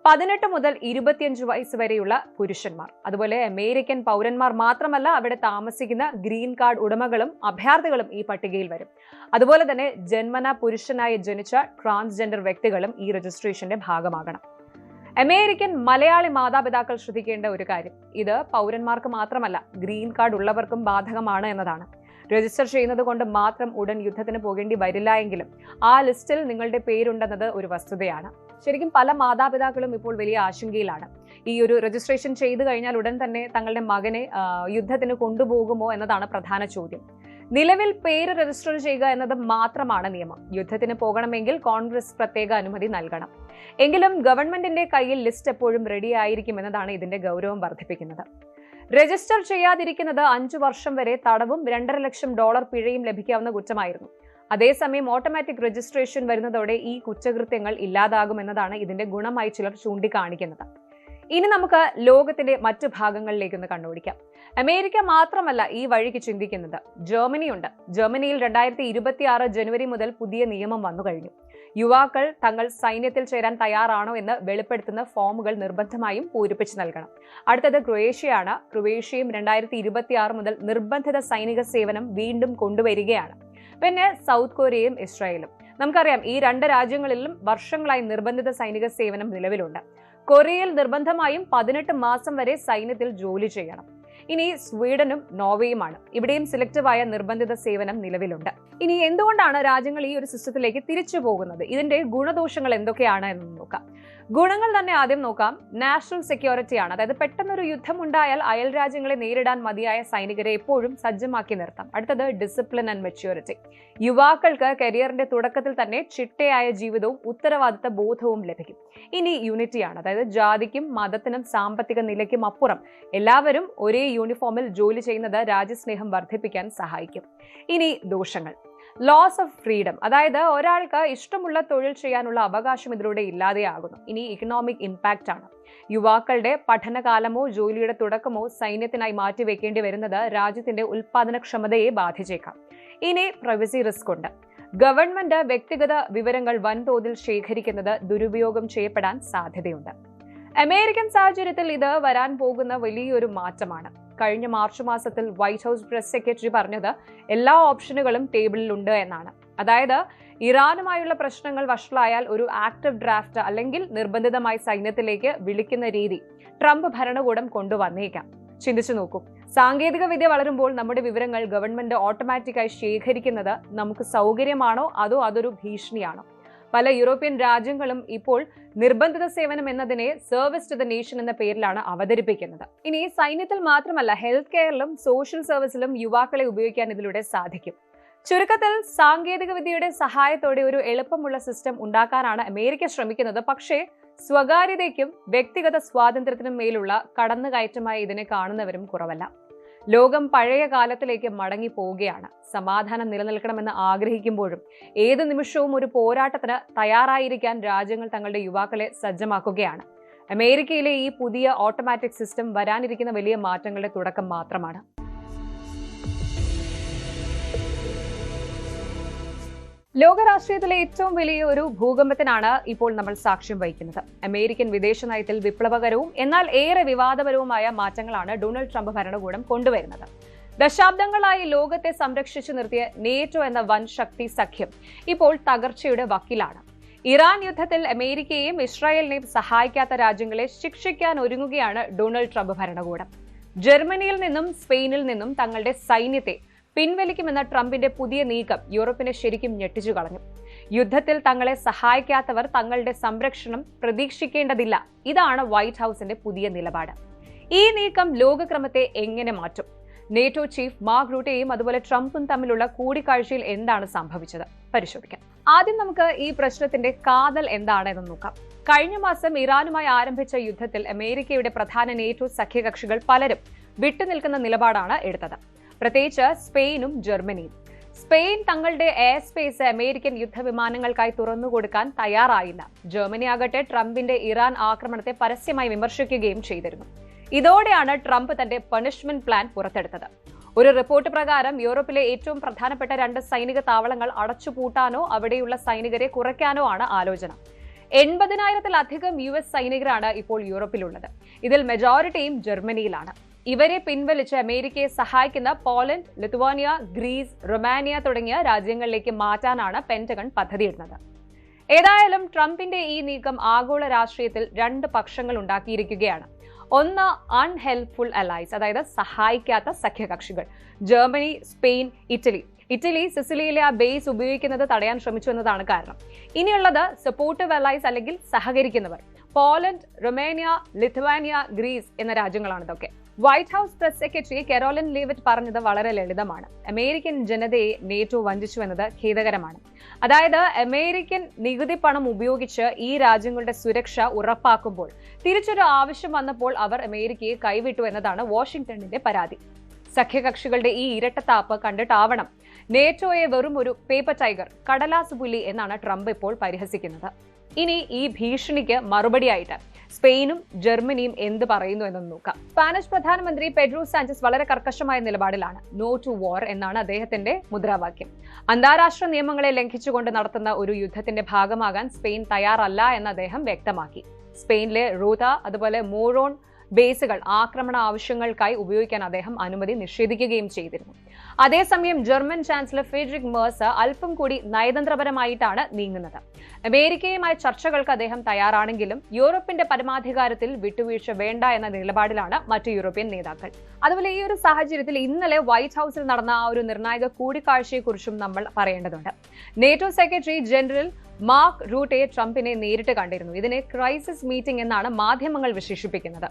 18 മുതൽ 25 വയസ്സ് വരെയുള്ള പുരുഷന്മാർ, അതുപോലെ അമേരിക്കൻ പൗരന്മാർ മാത്രമല്ല, അവിടെ താമസിക്കുന്ന ഗ്രീൻ കാർഡ് ഉടമകളും അഭയാർത്ഥികളും ഈ പട്ടികയിൽ വരും. അതുപോലെ തന്നെ ജന്മന പുരുഷനായി ജനിച്ച ട്രാൻസ്ജെൻഡർ വ്യക്തികളും ഈ രജിസ്ട്രേഷന്റെ ഭാഗമാകണം. അമേരിക്കൻ മലയാളി മാതാപിതാക്കൾ ശ്രദ്ധിക്കേണ്ട ഒരു കാര്യം, ഇത് പൗരന്മാർക്ക് മാത്രമല്ല ഗ്രീൻ കാർഡ് ഉള്ളവർക്കും ബാധകമാണ് എന്നതാണ്. രജിസ്റ്റർ ചെയ്യുന്നത് കൊണ്ട് മാത്രം ഉടൻ യുദ്ധത്തിന് പോകേണ്ടി വരില്ല എങ്കിലും ആ ലിസ്റ്റിൽ നിങ്ങളുടെ പേരുണ്ടെന്നത് ഒരു വസ്തുതയാണ്. ശരിക്കും പല മാതാപിതാക്കളും ഇപ്പോൾ വലിയ ആശങ്കയിലാണ്. ഈ ഒരു രജിസ്ട്രേഷൻ ചെയ്തു കഴിഞ്ഞാൽ ഉടൻ തന്നെ തങ്ങളുടെ മകനെ യുദ്ധത്തിന് കൊണ്ടുപോകുമോ എന്നതാണ് പ്രധാന ചോദ്യം. നിലവിൽ പേര് രജിസ്റ്റർ ചെയ്യുക എന്നത് മാത്രമാണ് നിയമം. യുദ്ധത്തിന് പോകണമെങ്കിൽ കോൺഗ്രസ് പ്രത്യേക അനുമതി നൽകണം. എങ്കിലും ഗവൺമെന്റിന്റെ കയ്യിൽ ലിസ്റ്റ് എപ്പോഴും റെഡി ആയിരിക്കും എന്നതാണ് ഇതിന്റെ ഗൗരവം വർദ്ധിപ്പിക്കുന്നത്. രജിസ്റ്റർ ചെയ്യാതിരിക്കുന്നത് 5 വർഷം വരെ തടവും $2.5 ലക്ഷം പിഴയും ലഭിക്കാവുന്ന കുറ്റമായിരുന്നു. അതേസമയം ഓട്ടോമാറ്റിക് രജിസ്ട്രേഷൻ വരുന്നതോടെ ഈ കുറ്റകൃത്യങ്ങൾ ഇല്ലാതാകുമെന്നതാണ് ഇതിന്റെ ഗുണമായി ചിലർ ചൂണ്ടിക്കാണിക്കുന്നത്. ഇനി നമുക്ക് ലോകത്തിന്റെ മറ്റു ഭാഗങ്ങളിലേക്കൊന്ന് കണ്ണോടിക്കാം. അമേരിക്ക മാത്രമല്ല ഈ വഴിക്ക് ചിന്തിക്കുന്നത്. ജർമ്മനിയുണ്ട്. ജർമ്മനിയിൽ 2026 ജനുവരി മുതൽ പുതിയ നിയമം വന്നു കഴിഞ്ഞു. യുവാക്കൾ തങ്ങൾ സൈന്യത്തിൽ ചേരാൻ തയ്യാറാണോ എന്ന് വെളിപ്പെടുത്തുന്ന ഫോമുകൾ നിർബന്ധമായും പൂരിപ്പിച്ച് നൽകണം. അടുത്തത് ക്രൊയേഷ്യയാണ്. ക്രൊയേഷ്യയും 2026 മുതൽ നിർബന്ധിത സൈനിക സേവനം വീണ്ടും കൊണ്ടുവരികയാണ്. പിന്നെ സൗത്ത് കൊറിയയും ഇസ്രായേലും. നമുക്കറിയാം ഈ 2 രാജ്യങ്ങളിലും വർഷങ്ങളായി നിർബന്ധിത സൈനിക സേവനം നിലവിലുണ്ട്. കൊറിയയിൽ നിർബന്ധമായും 18 മാസം വരെ സൈന്യത്തിൽ ജോലി ചെയ്യണം. ഇനി സ്വീഡനും നോർവേയുമാണ്. ഇവിടെയും സെലക്റ്റീവായ നിർബന്ധിത സേവനം നിലവിലുണ്ട്. ഇനി എന്തുകൊണ്ടാണ് രാജ്യങ്ങൾ ഈ ഒരു സിസ്റ്റത്തിലേക്ക് തിരിച്ചു പോകുന്നത്? ഇതിന്റെ ഗുണദോഷങ്ങൾ എന്തൊക്കെയാണ് എന്ന് നോക്കാം. ഗുണങ്ങൾ തന്നെ ആദ്യം നോക്കാം. നാഷണൽ സെക്യൂരിറ്റിയാണ്. അതായത് പെട്ടെന്നൊരു യുദ്ധം ഉണ്ടായാൽ അയൽ രാജ്യങ്ങളെ നേരിടാൻ മതിയായ സൈനികരെ എപ്പോഴും സജ്ജമാക്കി നിർത്താം. അടുത്തത് ഡിസിപ്ലിൻ ആൻഡ് മെച്യൂരിറ്റി. യുവാക്കൾക്ക് കരിയറിന്റെ തുടക്കത്തിൽ തന്നെ ചിട്ടയായ ജീവിതവും ഉത്തരവാദിത്ത ബോധവും ലഭിക്കും. ഇനി യൂണിറ്റിയാണ്. അതായത് ജാതിക്കും മതത്തിനും സാമ്പത്തിക നിലയ്ക്കും അപ്പുറം എല്ലാവരും ഒരേ യൂണിഫോമിൽ ജോലി ചെയ്യുന്നത് രാജ്യസ്നേഹം വർദ്ധിപ്പിക്കാൻ സഹായിക്കും. ഇനി ദോഷങ്ങൾ. ലോസ് ഓഫ് ഫ്രീഡം, അതായത് ഒരാൾക്ക് ഇഷ്ടമുള്ള തൊഴിൽ ചെയ്യാനുള്ള അവകാശം ഇതിലൂടെ ഇല്ലാതെയാകുന്നു. ഇനി ഇക്കണോമിക് ഇമ്പാക്റ്റ് ആണ്. യുവാക്കളുടെ പഠനകാലമോ ജോലിയുടെ തുടക്കമോ സൈന്യത്തിനായി മാറ്റിവെക്കേണ്ടി വരുന്നത് രാജ്യത്തിന്റെ ഉൽപാദനക്ഷമതയെ ബാധിച്ചേക്കാം. ഇനി പ്രൈവസി റിസ്ക് ഉണ്ട്. ഗവൺമെന്റ് വ്യക്തിഗത വിവരങ്ങൾ വൻതോതിൽ ശേഖരിക്കുന്നത് ദുരുപയോഗം ചെയ്യപ്പെടാൻ സാധ്യതയുണ്ട്. അമേരിക്കൻ സാഹചര്യത്തിൽ ഇത് വരാൻ പോകുന്ന വലിയൊരു മാറ്റമാണ്. കഴിഞ്ഞ മാർച്ച് മാസത്തിൽ വൈറ്റ് ഹൗസ് പ്രസ് സെക്രട്ടറി പറഞ്ഞത് എല്ലാ ഓപ്ഷനുകളും ടേബിളിലുണ്ട് എന്നാണ്. അതായത് ഇറാനുമായുള്ള പ്രശ്നങ്ങൾ വഷളായാൽ ഒരു ആക്റ്റീവ് ഡ്രാഫ്റ്റ് അല്ലെങ്കിൽ നിർബന്ധിതമായി സൈന്യത്തിലേക്ക് വിളിക്കുന്ന രീതി ട്രംപ് ഭരണകൂടം കൊണ്ടുവന്നേക്കാം. ചിന്തിച്ചു നോക്കൂ. സാങ്കേതിക വിദ്യ വളരുമ്പോൾ നമ്മുടെ വിവരങ്ങൾ ഗവൺമെന്റ് ഓട്ടോമാറ്റിക്കായി ശേഖരിക്കുന്നത് നമുക്ക് സൗകര്യമാണോ അതോ അതൊരു ഭീഷണിയാണോ? പല യൂറോപ്യൻ രാജ്യങ്ങളും ഇപ്പോൾ നിർബന്ധിത സേവനം എന്നതിനെ സർവീസ് ടു ദ നേഷൻ എന്ന പേരിലാണ് അവതരിപ്പിക്കുന്നത്. ഇനി സൈന്യത്തിൽ മാത്രമല്ല, ഹെൽത്ത് കെയറിലും സോഷ്യൽ സർവീസിലും യുവാക്കളെ ഉപയോഗിക്കാൻ ഇതിലൂടെ സാധിക്കും. ചുരുക്കത്തിൽ സാങ്കേതിക വിദ്യയുടെ സഹായത്തോടെ ഒരു എളുപ്പമുള്ള സിസ്റ്റം ഉണ്ടാക്കാനാണ് അമേരിക്ക ശ്രമിക്കുന്നത്. പക്ഷേ സ്വകാര്യതയ്ക്കും വ്യക്തിഗത സ്വാതന്ത്ര്യത്തിനും മേലുള്ള കടന്നുകയറ്റമായി ഇതിനെ കാണുന്നവരും കുറവല്ല. ലോകം പഴയ കാലത്തിലേക്ക് മടങ്ങി പോവുകയാണ്. സമാധാനം നിലനിൽക്കണമെന്ന് ആഗ്രഹിക്കുമ്പോഴും ഏതു നിമിഷവും ഒരു പോരാട്ടത്തിന് തയ്യാറായിരിക്കാൻ രാജ്യങ്ങൾ തങ്ങളുടെ യുവാക്കളെ സജ്ജമാക്കുകയാണ്. അമേരിക്കയിലെ ഈ പുതിയ ഓട്ടോമാറ്റിക് സിസ്റ്റം വരാനിരിക്കുന്ന വലിയ മാറ്റങ്ങളുടെ തുടക്കം മാത്രമാണ്. ലോകരാഷ്ട്രീയത്തിലെ ഏറ്റവും വലിയ ഒരു ഭൂകമ്പത്തിനാണ് ഇപ്പോൾ നമ്മൾ സാക്ഷ്യം വഹിക്കുന്നത്. അമേരിക്കൻ വിദേശ നയത്തിൽ വിപ്ലവകരവും എന്നാൽ ഏറെ വിവാദപരവുമായ മാറ്റങ്ങളാണ് ഡൊണാൾഡ് ട്രംപ് ഭരണകൂടം കൊണ്ടുവരുന്നത്. ദശാബ്ദങ്ങളായി ലോകത്തെ സംരക്ഷിച്ചു നിർത്തിയ നേറ്റോ എന്ന വൻ ശക്തി സഖ്യം ഇപ്പോൾ തകർച്ചയുടെ വക്കിലാണ്. ഇറാൻ യുദ്ധത്തിൽ അമേരിക്കയെയും ഇസ്രായേലിനെയും സഹായിക്കാത്ത രാജ്യങ്ങളെ ശിക്ഷിക്കാൻ ഒരുങ്ങുകയാണ് ഡൊണാൾഡ് ട്രംപ് ഭരണകൂടം. ജർമ്മനിയിൽ നിന്നും സ്പെയിനിൽ നിന്നും തങ്ങളുടെ സൈന്യത്തെ പിൻവലിക്കുമെന്ന ട്രംപിന്റെ പുതിയ നീക്കം യൂറോപ്പിനെ ശരിക്കും ഞെട്ടിച്ചു കളഞ്ഞു. യുദ്ധത്തിൽ തങ്ങളെ സഹായിക്കാത്തവർ തങ്ങളുടെ സംരക്ഷണം പ്രതീക്ഷിക്കേണ്ടതില്ല. ഇതാണ് വൈറ്റ് ഹൌസിന്റെ പുതിയ നിലപാട്. ഈ നീക്കം ലോകക്രമത്തെ എങ്ങനെ മാറ്റും? നേറ്റോ ചീഫ് മാർക്ക് റൂട്ടെയും അതുപോലെ ട്രംപും തമ്മിലുള്ള കൂടിക്കാഴ്ചയിൽ എന്താണ് സംഭവിച്ചത് പരിശോധിക്കാം. ആദ്യം നമുക്ക് ഈ പ്രശ്നത്തിന്റെ കാതൽ എന്താണെന്ന് നോക്കാം. കഴിഞ്ഞ മാസം ഇറാനുമായി ആരംഭിച്ച യുദ്ധത്തിൽ അമേരിക്കയുടെ പ്രധാന നേറ്റോ സഖ്യകക്ഷികൾ പലരും വിട്ടുനിൽക്കുന്ന നിലപാടാണ് എടുത്തത്. പ്രത്യേകിച്ച് സ്പെയിനും ജർമ്മനിയും. സ്പെയിൻ തങ്ങളുടെ എയർ സ്പേസ് അമേരിക്കൻ യുദ്ധവിമാനങ്ങൾക്കായി തുറന്നുകൊടുക്കാൻ തയ്യാറായില്ല. ജർമ്മനി ആകട്ടെ ട്രംപിന്റെ ഇറാൻ ആക്രമണത്തെ പരസ്യമായി വിമർശിക്കുകയും ചെയ്തിരുന്നു. ഇതോടെയാണ് ട്രംപ് തന്റെ പണിഷ്മെന്റ് പ്ലാൻ പുറത്തെടുത്തത്. ഒരു റിപ്പോർട്ട് പ്രകാരം യൂറോപ്പിലെ ഏറ്റവും പ്രധാനപ്പെട്ട 2 സൈനിക താവളങ്ങൾ അടച്ചുപൂട്ടാനോ അവിടെയുള്ള സൈനികരെ കുറയ്ക്കാനോ ആണ് ആലോചന. 80,000-ലധികം US സൈനികരാണ് ഇപ്പോൾ യൂറോപ്പിലുള്ളത്. ഇതിൽ മെജോറിറ്റിയും ജർമ്മനിയിലാണ്. ഇവരെ പിൻവലിച്ച് അമേരിക്കയെ സഹായിക്കുന്ന പോളണ്ട്, ലിത്വാനിയ, ഗ്രീസ്, റൊമാനിയ തുടങ്ങിയ രാജ്യങ്ങളിലേക്ക് മാറ്റാനാണ് പെന്റഗൺ പദ്ധതിയിടുന്നത്. ഏതായാലും ട്രംപിന്റെ ഈ നീക്കം ആഗോള രാഷ്ട്രീയത്തിൽ 2 പക്ഷങ്ങൾ ഉണ്ടാക്കിയിരിക്കുകയാണ്. ഒന്ന്, അൺഹെൽപ്ഫുൾ അലൈസ്, അതായത് സഹായിക്കാത്ത സഖ്യകക്ഷികൾ. ജർമ്മനി, സ്പെയിൻ, ഇറ്റലി സിസിലിയിലെ ആ ബേസ് ഉപയോഗിക്കുന്നത് തടയാൻ ശ്രമിച്ചു എന്നതാണ് കാരണം. ഇനിയുള്ളത് സപ്പോർട്ടീവ് അലൈസ് അല്ലെങ്കിൽ സഹകരിക്കുന്നവർ. പോളണ്ട്, റൊമേനിയ, ലിത്വാനിയ, ഗ്രീസ് എന്ന രാജ്യങ്ങളാണ് ഇതൊക്കെ. White house press secretary Karoline Leavitt പറഞ്ഞത് വളരെ ലളിതമാണ്. അമേരിക്കൻ ജനതയെ നേറ്റോ വഞ്ചിച്ചു എന്നത് ഖേദകരമാണ്. അതായത് അമേരിക്കൻ നികുതി പണം ഉപയോഗിച്ച് ഈ രാജ്യങ്ങളുടെ സുരക്ഷ ഉറപ്പാക്കുമ്പോൾ തിരിച്ചൊരു ആവശ്യം വന്നപ്പോൾ അവർ അമേരിക്കയെ കൈവിട്ടു എന്നതാണ് വാഷിംഗ്ടണിന്റെ പരാതി. സഖ്യകക്ഷികളുടെ ഈ ഇരട്ടത്താപ്പ് കണ്ടിട്ടാവണം നേറ്റോയെ വെറും ഒരു പേപ്പർ ടൈഗർ, കടലാസ് പുലി എന്നാണ് ട്രംപ് ഇപ്പോൾ പരിഹസിക്കുന്നത്. ഇനി ഈ ഭീഷണിക്ക് മറുപടിയായിട്ട് സ്പെയിനും ജർമ്മനിയും എന്ത് പറയുന്നു എന്നൊന്ന് നോക്കാം. സ്പാനിഷ് പ്രധാനമന്ത്രി പെഡ്രോ സാഞ്ചസ് വളരെ കർക്കശമായ നിലപാടിലാണ്. നോ ടു വാർ എന്നാണ് അദ്ദേഹത്തിന്റെ മുദ്രാവാക്യം. അന്താരാഷ്ട്ര നിയമങ്ങളെ ലംഘിച്ചുകൊണ്ട് നടത്തുന്ന ഒരു യുദ്ധത്തിന്റെ ഭാഗമാകാൻ സ്പെയിൻ തയ്യാറല്ല എന്ന് അദ്ദേഹം വ്യക്തമാക്കി. സ്പെയിനിലെ റൂത അതുപോലെ മോറോൺ ബേസുകൾ ആക്രമണ ആവശ്യങ്ങൾക്കായി ഉപയോഗിക്കാൻ അദ്ദേഹം അനുമതി നിഷേധിക്കുകയും ചെയ്തിരുന്നു. അതേസമയം ജർമ്മൻ ചാൻസലർ ഫ്രീഡറിക് മേഴ്സ് അല്പം കൂടി നയതന്ത്രപരമായിട്ടാണ് നീങ്ങുന്നത്. അമേരിക്കയുമായി ചർച്ചകൾക്ക് അദ്ദേഹം തയ്യാറാണെങ്കിലും യൂറോപ്പിന്റെ പരമാധികാരത്തിൽ വിട്ടുവീഴ്ച വേണ്ട എന്ന നിലപാടിലാണ് മറ്റു യൂറോപ്യൻ നേതാക്കൾ. അതുപോലെ ഈ ഒരു സാഹചര്യത്തിൽ ഇന്നലെ വൈറ്റ് ഹൌസിൽ നടന്ന ആ ഒരു നിർണായക കൂടിക്കാഴ്ചയെക്കുറിച്ചും നമ്മൾ പറയേണ്ടതുണ്ട്. NATO secretary general mark Rutte ട്രംപിനെ നേരിട്ട് കണ്ടിരുന്നു. ഇതിനെ ക്രൈസിസ് മീറ്റിംഗ് എന്നാണ് മാധ്യമങ്ങൾ വിശേഷിപ്പിക്കുന്നത്.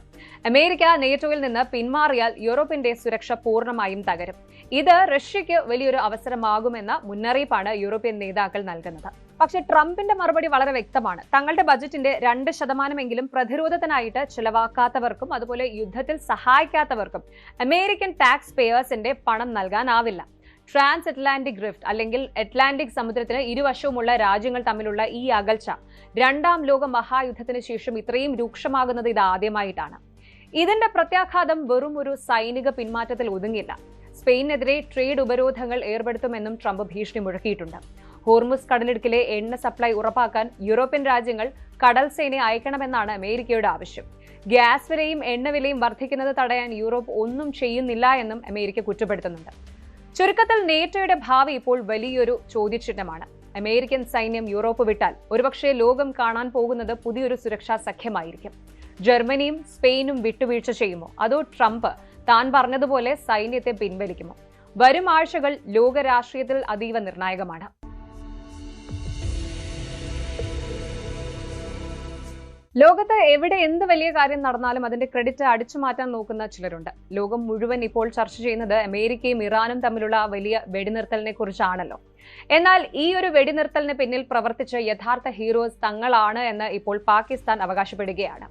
അമേരിക്ക നേറ്റോയിൽ നിന്ന് പിന്മാറിയാൽ യൂറോപ്പിന്റെ സുരക്ഷ പൂർണ്ണമായും തകരും. ഇത് റഷ്യയ്ക്ക് വലിയൊരു അവസരമാകുമെന്ന മുന്നറിയിപ്പാണ് യൂറോപ്യൻ നേതാക്കൾ നൽകുന്നത്. പക്ഷെ ട്രംപിന്റെ മറുപടി വളരെ വ്യക്തമാണ്. തങ്ങളുടെ ബജറ്റിന്റെ 2% പ്രതിരോധത്തിനായിട്ട് ചെലവാക്കാത്തവർക്കും അതുപോലെ യുദ്ധത്തിൽ സഹായിക്കാത്തവർക്കും അമേരിക്കൻ ടാക്സ് പേയേഴ്സിന്റെ പണം നൽകാനാവില്ല. ട്രാൻസ് അറ്റ്ലാന്റിക് റിഫ്റ്റ് അല്ലെങ്കിൽ അറ്റ്ലാന്റിക് സമുദ്രത്തിന് ഇരുവശവുമുള്ള രാജ്യങ്ങൾ തമ്മിലുള്ള ഈ അകൽച്ച 2ാം ലോക മഹായുദ്ധത്തിന് ശേഷം ഇത്രയും രൂക്ഷമാകുന്നത് ഇത് ആദ്യമായിട്ടാണ്. ഇതിന്റെ പ്രത്യാഘാതം വെറും ഒരു സൈനിക പിന്മാറ്റത്തിൽ ഒതുങ്ങില്ല. സ്പെയിനെതിരെ ട്രേഡ് ഉപരോധങ്ങൾ ഏർപ്പെടുത്തുമെന്നും ട്രംപ് ഭീഷണി മുഴക്കിയിട്ടുണ്ട്. ഹോർമുസ് കടലിടുക്കിലെ എണ്ണ സപ്ലൈ ഉറപ്പാക്കാൻ യൂറോപ്യൻ രാജ്യങ്ങൾ കടൽ സേനയെ അയക്കണമെന്നാണ് അമേരിക്കയുടെ ആവശ്യം. ഗ്യാസ് വിലയും എണ്ണ വിലയും വർദ്ധിക്കുന്നത് തടയാൻ യൂറോപ്പ് ഒന്നും ചെയ്യുന്നില്ല എന്നും അമേരിക്ക കുറ്റപ്പെടുത്തുന്നുണ്ട്. ചുരുക്കത്തിൽ നേറ്റോയുടെ ഭാവി ഇപ്പോൾ വലിയൊരു ചോദ്യചിഹ്നമാണ്. അമേരിക്കൻ സൈന്യം യൂറോപ്പ് വിട്ടാൽ ഒരുപക്ഷെ ലോകം കാണാൻ പോകുന്നത് പുതിയൊരു സുരക്ഷാ സഖ്യമായിരിക്കും. ജർമ്മനിയും സ്പെയിനും വിട്ടുവീഴ്ച ചെയ്യുമോ, അതോ ട്രംപ് താൻ പറഞ്ഞതുപോലെ സൈന്യത്തെ പിൻവലിക്കുമോ? വരും ആഴ്ചകൾ ലോക രാഷ്ട്രീയത്തിൽ അതീവ നിർണായകമാണ്. ലോകത്ത് എവിടെ എന്ത് വലിയ കാര്യം നടന്നാലും അതിന്റെ ക്രെഡിറ്റ് അടിച്ചു മാറ്റാൻ നോക്കുന്ന ചിലരുണ്ട്. ലോകം മുഴുവൻ ഇപ്പോൾ ചർച്ച ചെയ്യുന്നത് അമേരിക്കയും ഇറാനും തമ്മിലുള്ള വലിയ വെടിനിർത്തലിനെ കുറിച്ചാണല്ലോ. എന്നാൽ ഈ ഒരു വെടിനിർത്തലിന് പിന്നിൽ പ്രവർത്തിച്ച യഥാർത്ഥ ഹീറോസ് തങ്ങളാണ് എന്ന് ഇപ്പോൾ പാകിസ്ഥാൻ അവകാശപ്പെടുകയാണ്.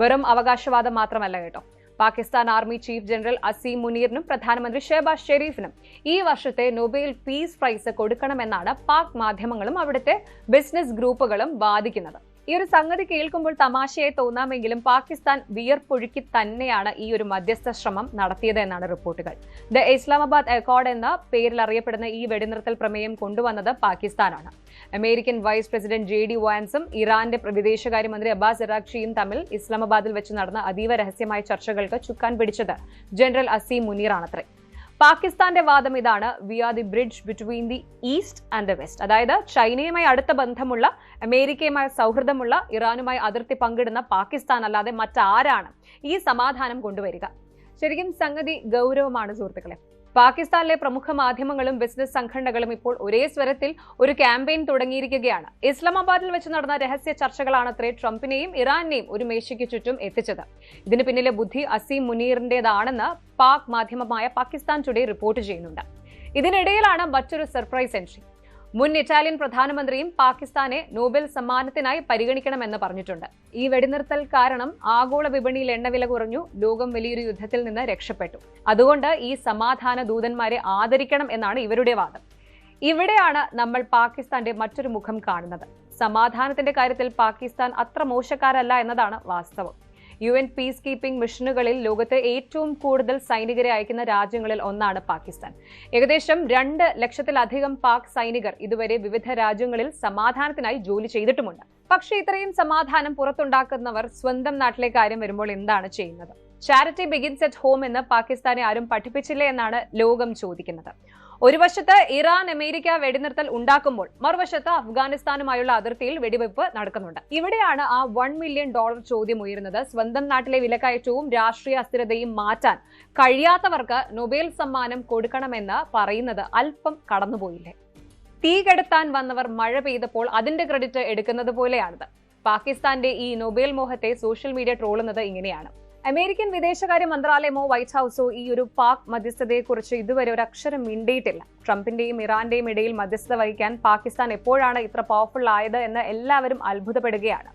വെറും അവകാശവാദം മാത്രമല്ല കേട്ടോ. Pakistan army chief general Asim മുനീറിനും പ്രധാനമന്ത്രി ഷെഹബാസ് ഷെരീഫിനും ഈ വർഷത്തെ നൊബേൽ പീസ് പ്രൈസ് കൊടുക്കണമെന്നാണ് പാക് മാധ്യമങ്ങളും അവിടുത്തെ ബിസിനസ് ഗ്രൂപ്പുകളും വാദിക്കുന്നത്. ഈ ഒരു സംഗതി കേൾക്കുമ്പോൾ തമാശയായി തോന്നാമെങ്കിലും പാകിസ്ഥാൻ വിയർപ്പൊഴുക്കി തന്നെയാണ് ഈ ഒരു മധ്യസ്ഥ ശ്രമം നടത്തിയത് എന്നാണ് റിപ്പോർട്ടുകൾ. ദ ഇസ്ലാമാബാദ് അക്കോർഡ് എന്ന പേരിൽ അറിയപ്പെടുന്ന ഈ വെടിനിർത്തൽ പ്രമേയം കൊണ്ടുവന്നത് പാകിസ്ഥാനാണ്. അമേരിക്കൻ വൈസ് പ്രസിഡന്റ് JD വാൻസും ഇറാന്റെ വിദേശകാര്യമന്ത്രി അബ്ബാസ് അറാഖ്ചിയും തമ്മിൽ ഇസ്ലാമാബാദിൽ വെച്ച് നടന്ന അതീവ രഹസ്യമായ ചർച്ചകൾക്ക് ചുക്കാൻ പിടിച്ചത് ജനറൽ അസീം മുനീറാണത്രേ. പാകിസ്ഥാന്റെ വാദം ഇതാണ്: we are the bridge between the east and the west. അതായത് ചൈനയുമായി അടുത്ത ബന്ധമുള്ള, അമേരിക്കയുമായി സൗഹൃദമുള്ള, ഇറാനുമായി അതിർത്തി പങ്കിടുന്ന പാകിസ്ഥാൻ അല്ലാതെ മറ്റാരാണ് ഈ സമാധാനം കൊണ്ടുവരിക? ശരിക്കും സംഗതി ഗൗരവമാണ് സുഹൃത്തുക്കളെ. പാകിസ്ഥാനിലെ പ്രമുഖ മാധ്യമങ്ങളും ബിസിനസ് സംഘടനകളും ഇപ്പോൾ ഒരേ സ്വരത്തിൽ ഒരു ക്യാമ്പയിൻ തുടങ്ങിയിരിക്കുകയാണ്. ഇസ്ലാമാബാദിൽ വെച്ച് നടന്ന രഹസ്യ ചർച്ചകളാണത്രേ ട്രംപിനെയും ഇറാനെയും ഒരു മേശയ്ക്ക് ചുറ്റും എത്തിച്ചത്. ഇതിന് പിന്നിലെ ബുദ്ധി അസീം മുനീറിന്റേതാണെന്ന് പാക് മാധ്യമമായ പാകിസ്ഥാൻ ടുഡേ റിപ്പോർട്ട് ചെയ്യുന്നുണ്ട്. ഇതിനിടയിലാണ് മറ്റൊരു സർപ്രൈസ് എൻട്രി. മുൻ ഇറ്റാലിയൻ പ്രധാനമന്ത്രിയും പാകിസ്ഥാനെ നോബൽ സമ്മാനത്തിനായി പരിഗണിക്കണമെന്ന് പറഞ്ഞിട്ടുണ്ട്. ഈ വെടിനിർത്തൽ കാരണം ആഗോള വിപണിയിൽ എണ്ണവില കുറഞ്ഞു, ലോകം വലിയൊരു യുദ്ധത്തിൽ നിന്ന് രക്ഷപ്പെട്ടു. അതുകൊണ്ട് ഈ സമാധാന ദൂതന്മാരെ ആദരിക്കണം എന്നാണ് ഇവരുടെ വാദം. ഇവിടെയാണ് നമ്മൾ പാകിസ്ഥാന്റെ മറ്റൊരു മുഖം കാണുന്നത്. സമാധാനത്തിന്റെ കാര്യത്തിൽ പാകിസ്ഥാൻ അത്ര മോശക്കാരല്ല എന്നതാണ് വാസ്തവം. UN പീസ് കീപ്പിംഗ് മിഷനുകളിൽ ലോകത്ത് ഏറ്റവും കൂടുതൽ സൈനികരെ അയക്കുന്ന രാജ്യങ്ങളിൽ ഒന്നാണ് പാകിസ്ഥാൻ. ഏകദേശം 2 ലക്ഷത്തിലധികം പാക് സൈനികർ ഇതുവരെ വിവിധ രാജ്യങ്ങളിൽ സമാധാനത്തിനായി ജോലി ചെയ്തിട്ടുമുണ്ട്. പക്ഷേ ഇത്രയും സമാധാനം പുറത്തുണ്ടാക്കുന്നവർ സ്വന്തം നാട്ടിലെ കാര്യം വരുമ്പോൾ എന്താണ് ചെയ്യുന്നത്? ചാരിറ്റി ബിഗിൻസ് അറ്റ് ഹോം എന്ന് പാകിസ്ഥാനെ ആരും പഠിപ്പിച്ചില്ലേ എന്നാണ് ലോകം ചോദിക്കുന്നത്. ഒരു വശത്ത് ഇറാൻ അമേരിക്ക വെടിനിർത്തൽ ഉണ്ടാക്കുമ്പോൾ മറുവശത്ത് അഫ്ഗാനിസ്ഥാനുമായുള്ള അതിർത്തിയിൽ വെടിവെപ്പ് നടക്കുന്നുണ്ട്. ഇവിടെയാണ് ആ $1 മില്യൺ ചോദ്യം ഉയരുന്നത്. സ്വന്തം നാട്ടിലെ വിലക്കയറ്റവും രാഷ്ട്രീയ അസ്ഥിരതയും മാറ്റാൻ കഴിയാത്തവർക്ക് നൊബേൽ സമ്മാനം കൊടുക്കണമെന്ന് പറയുന്നത് അല്പം കടന്നുപോയില്ലേ? തീ കെടുത്താൻ വന്നവർ മഴ പെയ്തപ്പോൾ അതിന്റെ ക്രെഡിറ്റ് എടുക്കുന്നത് പോലെയാണിത്. പാകിസ്ഥാന്റെ ഈ നൊബേൽ മോഹത്തെ സോഷ്യൽ മീഡിയ ട്രോളുന്നത് ഇങ്ങനെയാണ്: അമേരിക്കൻ വിദേശകാര്യ മന്ത്രാലയമോ വൈറ്റ് ഹൌസോ ഈ ഒരു പാക് മധ്യസ്ഥതയെക്കുറിച്ച് ഇതുവരെ ഒരു അക്ഷരം മിണ്ടിയിട്ടില്ല. ട്രംപിന്റെയും ഇറാന്റെയും ഇടയിൽ മധ്യസ്ഥത വഹിക്കാൻ പാകിസ്ഥാൻ എപ്പോഴാണ് ഇത്ര പവർഫുൾ ആയത് എന്ന് എല്ലാവരും അത്ഭുതപ്പെടുകയാണ്.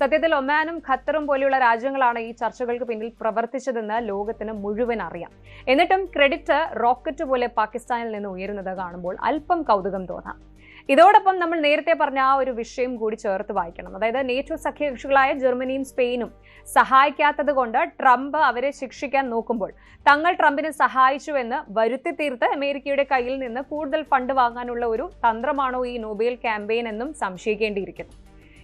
സത്യത്തിൽ ഒമാനും ഖത്തറും പോലെയുള്ള രാജ്യങ്ങളാണ് ഈ ചർച്ചകൾക്ക് പിന്നിൽ പ്രവർത്തിച്ചതെന്ന് ലോകത്തിന് മുഴുവൻ അറിയാം. എന്നിട്ടും ക്രെഡിറ്റ് റോക്കറ്റ് പോലെ പാകിസ്ഥാനിൽ നിന്ന് ഉയരുന്നത് കാണുമ്പോൾ അല്പം കൗതുകം തോന്നാം. ഇതോടൊപ്പം നമ്മൾ നേരത്തെ പറഞ്ഞ ആ ഒരു വിഷയം കൂടി ചേർത്ത് വായിക്കണം. അതായത് നേറ്റോ സഖ്യകക്ഷികളായ ജർമ്മനിയും സ്പെയിനും സഹായിക്കാത്തത് കൊണ്ട് ട്രംപ് അവരെ ശിക്ഷിക്കാൻ നോക്കുമ്പോൾ തങ്ങൾ ട്രംപിനെ സഹായിച്ചുവെന്ന് വരുത്തി തീർത്ത് അമേരിക്കയുടെ കയ്യിൽ നിന്ന് കൂടുതൽ ഫണ്ട് വാങ്ങാനുള്ള ഒരു തന്ത്രമാണോ ഈ നൊബേൽ ക്യാമ്പയിൻ എന്നും സംശയിക്കേണ്ടിയിരിക്കുന്നു.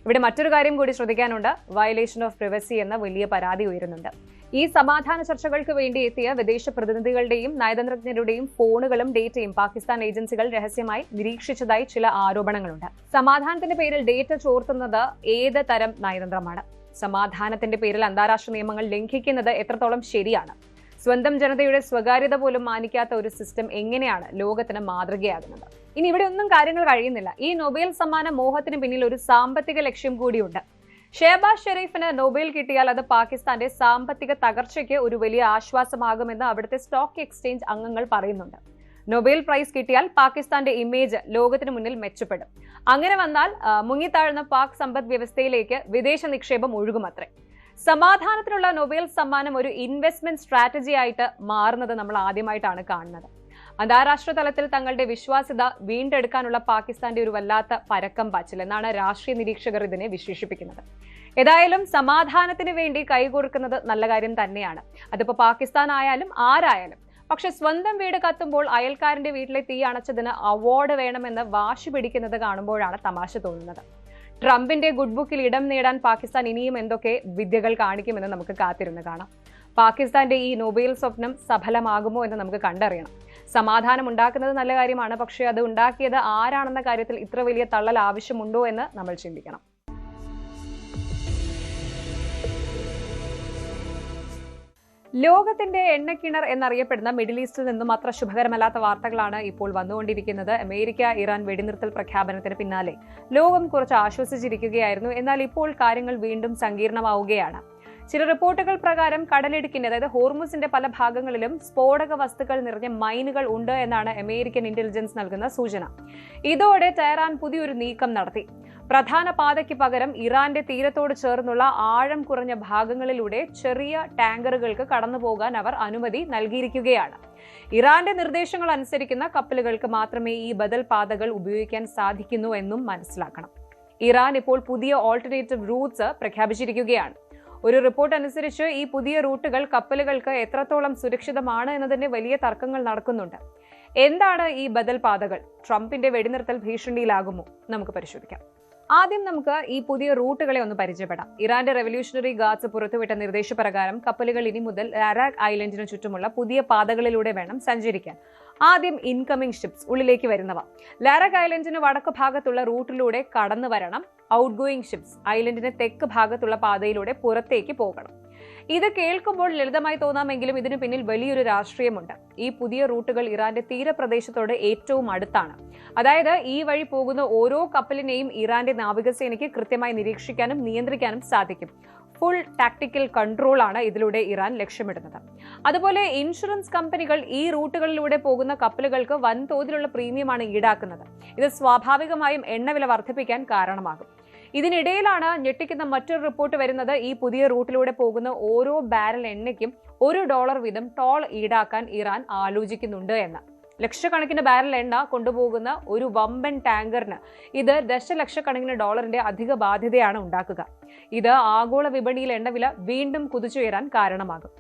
ഇവിടെ മറ്റൊരു കാര്യം കൂടി ശ്രദ്ധിക്കാനുണ്ട്. വയലേഷൻ ഓഫ് പ്രിവസി എന്ന വലിയ പരാതി ഉയരുന്നുണ്ട്. ഈ സമാധാന ചർച്ചകൾക്ക് വേണ്ടി എത്തിയ വിദേശ പ്രതിനിധികളുടെയും നയതന്ത്രജ്ഞരുടെയും ഫോണുകളും ഡേറ്റയും പാകിസ്ഥാൻ ഏജൻസികൾ രഹസ്യമായി നിരീക്ഷിച്ചതായി ചില ആരോപണങ്ങളുണ്ട്. സമാധാനത്തിന്റെ പേരിൽ ഡേറ്റ ചോർത്തുന്നത് ഏത് തരം നയതന്ത്രമാണ്? സമാധാനത്തിന്റെ പേരിൽ അന്താരാഷ്ട്ര നിയമങ്ങൾ ലംഘിക്കുന്നത് എത്രത്തോളം ശരിയാണ്? സ്വന്തം ജനതയുടെ സ്വകാര്യത പോലും മാനിക്കാത്ത ഒരു സിസ്റ്റം എങ്ങനെയാണ് ലോകത്തിന് മാതൃകയാകുന്നത്? ഇനി ഇവിടെ ഒന്നും കാര്യങ്ങൾ കഴിയുന്നില്ല. ഈ നൊബേൽ സമ്മാന മോഹത്തിന് പിന്നിൽ ഒരു സാമ്പത്തിക ലക്ഷ്യം കൂടിയുണ്ട്. ഷെഹബാസ് ഷെരീഫിന് നൊബേൽ കിട്ടിയാൽ അത് പാകിസ്ഥാന്റെ സാമ്പത്തിക തകർച്ചയ്ക്ക് ഒരു വലിയ ആശ്വാസമാകുമെന്ന് അവിടുത്തെ സ്റ്റോക്ക് എക്സ്ചേഞ്ച് അംഗങ്ങൾ പറയുന്നുണ്ട്. നൊബേൽ പ്രൈസ് കിട്ടിയാൽ പാകിസ്ഥാന്റെ ഇമേജ് ലോകത്തിന് മുന്നിൽ മെച്ചപ്പെടും. അങ്ങനെ വന്നാൽ മുങ്ങിത്താഴുന്ന പാക് സമ്പദ് വ്യവസ്ഥയിലേക്ക് വിദേശ നിക്ഷേപം ഒഴുകുമത്രേ. സമാധാനത്തിനുള്ള നൊബേൽ സമ്മാനം ഒരു ഇൻവെസ്റ്റ്മെന്റ് സ്ട്രാറ്റജി ആയിട്ട് മാറുന്നത് നമ്മൾ ആദ്യമായിട്ടാണ് കാണുന്നത്. അന്താരാഷ്ട്ര തലത്തിൽ തങ്ങളുടെ വിശ്വാസ്യത വീണ്ടെടുക്കാനുള്ള പാകിസ്ഥാന്റെ ഒരു വല്ലാത്ത പരക്കം പാച്ചിൽ എന്നാണ് രാഷ്ട്രീയ നിരീക്ഷകർ ഇതിനെ വിശേഷിപ്പിക്കുന്നത്. ഏതായാലും സമാധാനത്തിന് വേണ്ടി കൈകോർക്കുന്നത് നല്ല കാര്യം തന്നെയാണ്. അതിപ്പോ പാകിസ്ഥാൻ ആയാലും ആരായാലും. പക്ഷെ സ്വന്തം വീട് കത്തുമ്പോൾ അയൽക്കാരന്റെ വീട്ടിലെ തീ അണച്ചതിന് അവാർഡ് വേണമെന്ന് വാശി പിടിക്കുന്നത് കാണുമ്പോഴാണ് തമാശ തോന്നുന്നത്. ട്രംപിന്റെ ഗുഡ് ബുക്കിൽ ഇടം നേടാൻ പാകിസ്ഥാൻ ഇനിയും എന്തൊക്കെ വിദ്യകൾ കാണിക്കുമെന്ന് നമുക്ക് കാത്തിരുന്ന് കാണാം. പാകിസ്ഥാന്റെ ഈ നൊബേൽ സ്വപ്നം സഫലമാകുമോ എന്ന് നമുക്ക് കണ്ടറിയണം. സമാധാനം ഉണ്ടാക്കുന്നത് നല്ല കാര്യമാണ്, പക്ഷേ അത് ഉണ്ടാക്കിയത് ആരാണെന്ന കാര്യത്തിൽ ഇത്ര വലിയ തള്ളൽ ആവശ്യമുണ്ടോ എന്ന് നമ്മൾ ചിന്തിക്കണം. ലോകത്തിന്റെ എണ്ണക്കിണർ എന്നറിയപ്പെടുന്ന മിഡിൽ ഈസ്റ്റിൽ നിന്നും അത്ര ശുഭകരമല്ലാത്ത വാർത്തകളാണ് ഇപ്പോൾ വന്നുകൊണ്ടിരിക്കുന്നത്. അമേരിക്ക ഇറാൻ വെടിനിർത്തൽ പ്രഖ്യാപനത്തിന് പിന്നാലെ ലോകം കുറച്ച് ആശ്വസിച്ചിരിക്കുകയായിരുന്നു. എന്നാൽ ഇപ്പോൾ കാര്യങ്ങൾ വീണ്ടും സങ്കീർണമാവുകയാണ്. ചില റിപ്പോർട്ടുകൾ പ്രകാരം കടലിടുക്കിന്റെ, അതായത് ഹോർമുസിന്റെ പല ഭാഗങ്ങളിലും സ്ഫോടക വസ്തുക്കൾ നിറഞ്ഞ മൈനുകൾ ഉണ്ട് എന്നാണ് അമേരിക്കൻ ഇന്റലിജൻസ് നൽകുന്ന സൂചന. ഇതോടെ ടെഹ്റാൻ പുതിയൊരു നീക്കം നടത്തി. പ്രധാന പാതയ്ക്ക് പകരം ഇറാന്റെ തീരത്തോട് ചേർന്നുള്ള ആഴം കുറഞ്ഞ ഭാഗങ്ങളിലൂടെ ചെറിയ ടാങ്കറുകൾക്ക് കടന്നുപോകാൻ അവർ അനുമതി നൽകിയിരിക്കുകയാണ്. ഇറാന്റെ നിർദ്ദേശങ്ങൾ അനുസരിക്കുന്ന കപ്പലുകൾക്ക് മാത്രമേ ഈ ബദൽ പാതകൾ ഉപയോഗിക്കാൻ സാധിക്കുന്നു എന്നും മനസ്സിലാക്കണം. ഇറാൻ ഇപ്പോൾ പുതിയ ഓൾട്ടർനേറ്റീവ് റൂട്ട്സ് പ്രഖ്യാപിച്ചിരിക്കുകയാണ്. ഒരു റിപ്പോർട്ട് അനുസരിച്ച് ഈ പുതിയ റൂട്ടുകൾ കപ്പലുകൾക്ക് എത്രത്തോളം സുരക്ഷിതമാണ് എന്നതിന്റെ വലിയ തർക്കങ്ങൾ നടക്കുന്നുണ്ട്. എന്താണ് ഈ ബദൽ പാതകൾ? ട്രംപിന്റെ വെടിനിർത്തൽ ഭീഷണിയിലാകുമോ? നമുക്ക് പരിശോധിക്കാം. ആദ്യം നമുക്ക് ഈ പുതിയ റൂട്ടുകളെ ഒന്ന് പരിചയപ്പെടാം. ഇറാന്റെ റെവല്യൂഷണറി ഗാർഡ്സ് പുറത്തുവിട്ട നിർദ്ദേശപ്രകാരം കപ്പലുകൾ ഇനി മുതൽ ലാരാക് ഐലൻഡിന് ചുറ്റുമുള്ള പുതിയ പാതകളിലൂടെ വേണം സഞ്ചരിക്കാൻ. ആദ്യം ഇൻകമിംഗ് ഷിപ്സ്, ഉള്ളിലേക്ക് വരുന്നവ, ലാരാക് ഐലൻഡിന് വടക്ക് ഭാഗത്തുള്ള റൂട്ടിലൂടെ കടന്നു വരണം. ഔട്ട് ഗോയിങ് ഷിപ്സ് ഐലൻഡിന് തെക്ക് ഭാഗത്തുള്ള പാതയിലൂടെ പുറത്തേക്ക് പോകണം. ഇത് കേൾക്കുമ്പോൾ ലളിതമായി തോന്നാമെങ്കിലും ഇതിനു പിന്നിൽ വലിയൊരു രാഷ്ട്രീയമുണ്ട്. ഈ പുതിയ റൂട്ടുകൾ ഇറാന്റെ തീരപ്രദേശത്തോട് ഏറ്റവും അടുത്താണ്. അതായത് ഈ വഴി പോകുന്ന ഓരോ കപ്പലിനെയും ഇറാന്റെ നാവികസേനയ്ക്ക് കൃത്യമായി നിരീക്ഷിക്കാനും നിയന്ത്രിക്കാനും സാധിക്കും. ഫുൾ ടാക്ടിക്കൽ കൺട്രോൾ ആണ് ഇതിലൂടെ ഇറാൻ ലക്ഷ്യമിടുന്നത്. അതുപോലെ ഇൻഷുറൻസ് കമ്പനികൾ ഈ റൂട്ടുകളിലൂടെ പോകുന്ന കപ്പലുകൾക്ക് വൻതോതിലുള്ള പ്രീമിയമാണ് ഈടാക്കുന്നത്. ഇത് സ്വാഭാവികമായും എണ്ണവില വർദ്ധിപ്പിക്കാൻ കാരണമാകും. ഇതിനിടയിലാണ് ഞെട്ടിക്കുന്ന മറ്റൊരു റിപ്പോർട്ട് വരുന്നത്. ഈ പുതിയ റൂട്ടിലൂടെ പോകുന്ന ഓരോ ബാരൽ എണ്ണയ്ക്കും $1 വീതം ടോൾ ഈടാക്കാൻ ഇറാൻ ആലോചിക്കുന്നുണ്ട് എന്ന്. ലക്ഷക്കണക്കിന് ബാരൽ എണ്ണ കൊണ്ടുപോകുന്ന ഒരു വമ്പൻ ടാങ്കറിന് ഇത് ദശലക്ഷക്കണക്കിന് ഡോളറിന്റെ അധിക ബാധ്യതയാണ് ഉണ്ടാക്കുക. ഇത് ആഗോള വിപണിയിൽ എണ്ണവില വീണ്ടും കുതിച്ചുയരാൻ കാരണമാകും.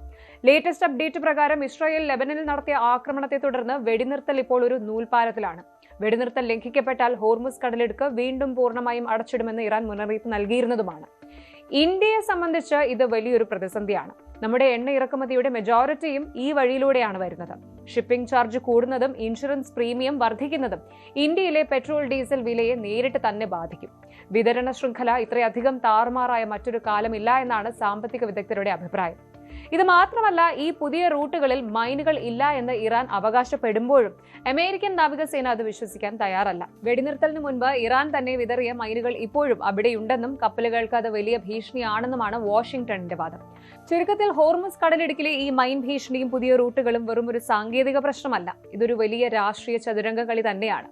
ലേറ്റസ്റ്റ് അപ്ഡേറ്റ് പ്രകാരം ഇസ്രായേൽ ലെബനനിൽ നടത്തിയ ആക്രമണത്തെ തുടർന്ന് വെടിനിർത്തൽ ഇപ്പോൾ ഒരു നൂൽപ്പാലത്തിലാണ്. വെടിനിർത്തൽ ലംഘിക്കപ്പെട്ടാൽ ഹോർമുസ് കടലിടുക്ക് വീണ്ടും പൂർണ്ണമായും അടച്ചിടുമെന്ന് ഇറാൻ മുന്നറിയിപ്പ് നൽകിയിരുന്നതുമാണ്. ഇന്ത്യയെ സംബന്ധിച്ച് ഇത് വലിയൊരു പ്രതിസന്ധിയാണ്. നമ്മുടെ എണ്ണ ഇറക്കുമതിയുടെ മെജോറിറ്റിയും ഈ വഴിയിലൂടെയാണ് വരുന്നത്. ഷിപ്പിംഗ് ചാർജ് കൂടുന്നതും ഇൻഷുറൻസ് പ്രീമിയം വർദ്ധിക്കുന്നതും ഇന്ത്യയിലെ പെട്രോൾ ഡീസൽ വിലയെ നേരിട്ട് തന്നെ ബാധിക്കും. വിതരണ ശൃംഖല ഇത്രയധികം താറുമാറായ മറ്റൊരു കാലമില്ല എന്നാണ് സാമ്പത്തിക വിദഗ്ധരുടെ അഭിപ്രായം. ഇത് മാത്രമല്ല, ഈ പുതിയ റൂട്ടുകളിൽ മൈനുകൾ ഇല്ല എന്ന് ഇറാൻ അവകാശപ്പെടുമ്പോഴും അമേരിക്കൻ നാവികസേന അത് വിശ്വസിക്കാൻ തയ്യാറല്ല. വെടിനിർത്തലിന് മുൻപ് ഇറാൻ തന്നെ വിതറിയ മൈനുകൾ ഇപ്പോഴും അവിടെയുണ്ടെന്നും കപ്പലുകൾക്ക് അത് വലിയ ഭീഷണിയാണെന്നുമാണ് വാഷിംഗ്ടണിന്റെ വാദം. ചുരുക്കത്തിൽ ഹോർമുസ് കടലിടുക്കിലെ ഈ മൈൻ ഭീഷണിയും പുതിയ റൂട്ടുകളും വെറും ഒരു സാങ്കേതിക പ്രശ്നമല്ല, ഇതൊരു വലിയ രാഷ്ട്രീയ ചതുരംഗ കളി തന്നെയാണ്.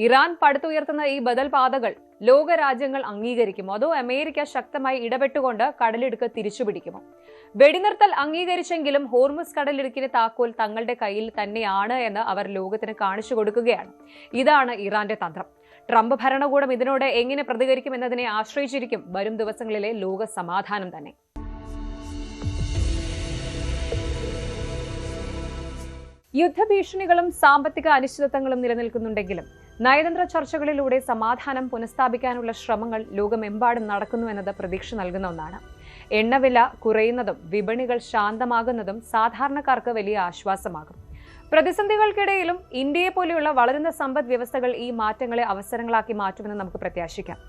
ഇറാൻ പടുത്തുയർത്തുന്ന ഈ ബദൽ പാതകൾ ലോകരാജ്യങ്ങൾ അംഗീകരിക്കുമോ, അതോ അമേരിക്ക ശക്തമായി ഇടപെട്ടുകൊണ്ട് കടലിടുക്ക് തിരിച്ചുപിടിക്കുമോ? വെടിനിർത്തൽ അംഗീകരിച്ചെങ്കിലും ഹോർമുസ് കടലിടുക്കിന്റെ താക്കോൽ തങ്ങളുടെ കയ്യിൽ തന്നെയാണ് എന്ന് അവർ ലോകത്തിന് കാണിച്ചു കൊടുക്കുകയാണ്. ഇതാണ് ഇറാന്റെ തന്ത്രം. ട്രംപ് ഭരണകൂടം ഇതിനോട് എങ്ങനെ പ്രതികരിക്കുമെന്നതിനെ ആശ്രയിച്ചിരിക്കും വരും ദിവസങ്ങളിലെ ലോക സമാധാനം തന്നെ. യുദ്ധഭീഷണികളും സാമ്പത്തിക അനിശ്ചിതത്വങ്ങളും നിലനിൽക്കുന്നുണ്ടെങ്കിലും നയതന്ത്ര ചർച്ചകളിലൂടെ സമാധാനം പുനഃസ്ഥാപിക്കാനുള്ള ശ്രമങ്ങൾ ലോകമെമ്പാടും നടക്കുന്നു എന്നത് പ്രതീക്ഷ നൽകുന്ന ഒന്നാണ്. എണ്ണവില കുറയുന്നതും വിപണികൾ ശാന്തമാകുന്നതും സാധാരണക്കാർക്ക് വലിയ ആശ്വാസമാകും. പ്രതിസന്ധികൾക്കിടയിലും ഇന്ത്യയെ പോലെയുള്ള വളരുന്ന സമ്പദ് വ്യവസ്ഥകൾ ഈ മാറ്റങ്ങളെ അവസരങ്ങളാക്കി മാറ്റുമെന്ന് നമുക്ക് പ്രത്യാശിക്കാം.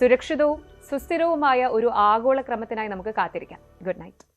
സുരക്ഷിതവും സുസ്ഥിരവുമായ ഒരു ആഗോള ക്രമത്തിനായി നമുക്ക് കാത്തിരിക്കാം. Good night.